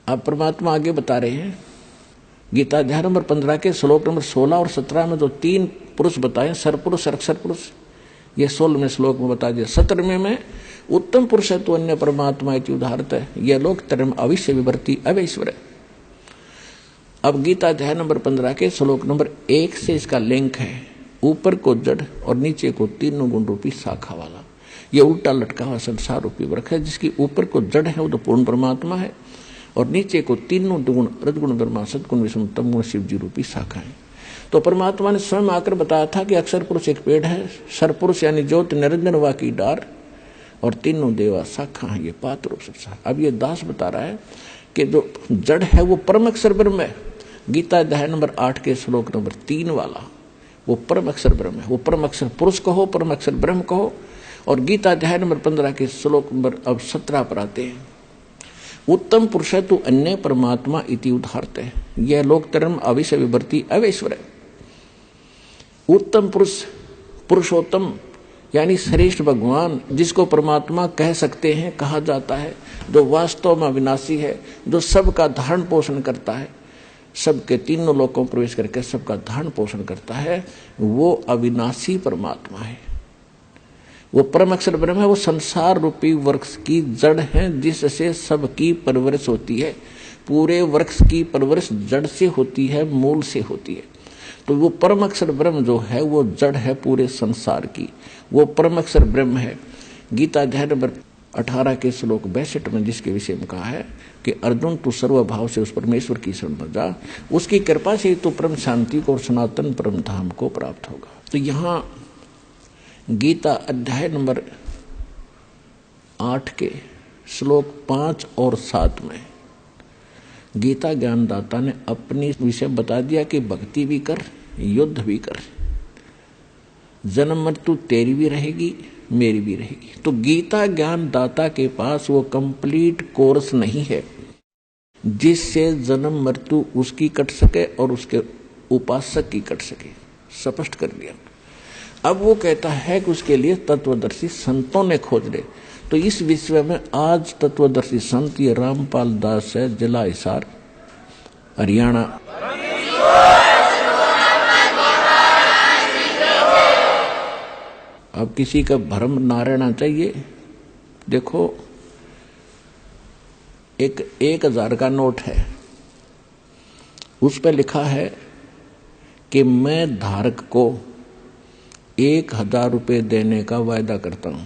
अब परमात्मा आगे बता रहे हैं, गीता अध्याय नंबर 15 के श्लोक नंबर 16 और 17 में जो 3 पुरुष बताए, सरपुरुष, अक्षर पुरुष, ये 16वें श्लोक में बता दिया। 17वें में उत्तम पुरुष है तो अन्य परमात्मा इति उदाहरत है, यह लोक तरम अविश्य विवर्ती अवैश्वर। अब गीता अध्याय नंबर 15 के श्लोक नंबर 1 से इसका लिंक है, ऊपर को जड़ और नीचे को तीनों गुण रूपी शाखा वाला। यह उल्टा लटका हुआ संसार रूपी वृक्ष है, जिसकी ऊपर को जड़ है वो तो पूर्ण परमात्मा है, और नीचे को तीनों गुण, रजगुण ब्रह्मा, सदगुण विष्णु, तमगुण शिव जी रूपी शाखा है। तो परमात्मा ने स्वयं आकर बताया था कि अक्षर पुरुष एक पेड़ है, सरपुरुष यानी ज्योत निरंजन वा की डार, और तीनों देवा शाखा है, ये पात्र रूप संसार। अब ये दास बता रहा है कि जो जड़ है वो परम अक्षर ब्रह्म है। गीता अध्याय नंबर 8 के श्लोक नंबर 3 वाला वो परम अक्षर ब्रह्म है, वो परम अक्षर पुरुष कहो, परम अक्षर ब्रह्म कहो। और गीता अध्याय नंबर 15 के श्लोक नंबर अब 17 पर आते हैं, उत्तम पुरुष है तो अन्य परमात्मा इति उदाहरत है, यह लोक तरम अविश्य विवर्ती अवैश्वर। उत्तम पुरुष, पुरुषोत्तम यानी श्रेष्ठ भगवान, जिसको परमात्मा कह सकते हैं, कहा जाता है, जो वास्तव में अविनाशी है, जो सबका धारण पोषण करता है, सबके तीनों लोकों में प्रवेश करके सबका धारण पोषण करता है, वो अविनाशी परमात्मा है। वो परम अक्षर ब्रह्म है, वो संसार रूपी वृक्ष की जड़ है, जिससे सबकी परवरिश होती है। पूरे वृक्ष की परवरिश जड़ से होती है, मूल से होती है। तो वो परम अक्षर ब्रह्म जो है वो जड़ है पूरे संसार की, वो परम अक्षर ब्रह्म है। गीता अध्याय नंबर 18 के श्लोक 62 में जिसके विषय में कहा है कि अर्जुन तू सर्वभाव से उस परमेश्वर की शरण में जा, उसकी कृपा से तू परम शांति को और सनातन परम धाम को प्राप्त होगा। तो यहाँ गीता अध्याय नंबर 8 के श्लोक 5 और 7 में गीता ज्ञानदाता ने अपनी विषय बता दिया कि भक्ति भी कर, युद्ध भी कर, जन्म मृत्यु तेरी भी रहेगी, मेरी भी रहेगी। तो गीता ज्ञानदाता के पास वो कंप्लीट कोर्स नहीं है जिससे जन्म मृत्यु उसकी कट सके और उसके उपासक की कट सके, स्पष्ट कर दिया। अब वो कहता है कि उसके लिए तत्वदर्शी संतों ने खोज ले। तो इस विषय में आज तत्वदर्शी संत ये रामपाल दास है, जिला हिसार, हरियाणा। अब किसी का भ्रम ना रहना चाहिए। देखो, एक 1000 का नोट है, उस पर लिखा है कि मैं धारक को 1000 रुपये देने का वायदा करता हूं।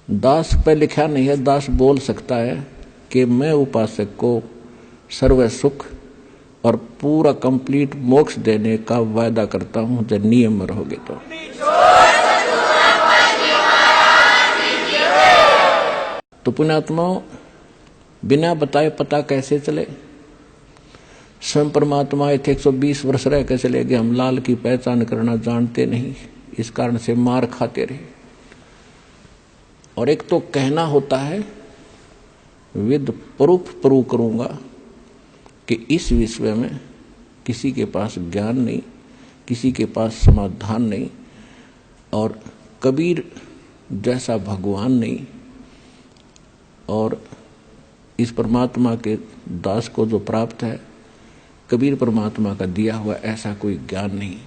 दास पे लिखा नहीं है, दास बोल सकता है कि मैं उपासक को सर्व सुख और पूरा कंप्लीट मोक्ष देने का वायदा करता हूं जब नियम में रहोगे तो पुण्यात्माओं, बिना बताए पता कैसे चले? स्वयं परमात्मा आए थे, 120 वर्ष रह के चले गए। हम लाल की पहचान करना जानते नहीं, इस कारण से मार खाते रहे। और एक तो कहना होता है, विद प्रूफ प्रूव करूंगा कि इस विषय में किसी के पास ज्ञान नहीं, किसी के पास समाधान नहीं, और कबीर जैसा भगवान नहीं, और इस परमात्मा के दास को जो प्राप्त है, कबीर परमात्मा का दिया हुआ ऐसा कोई ज्ञान नहीं।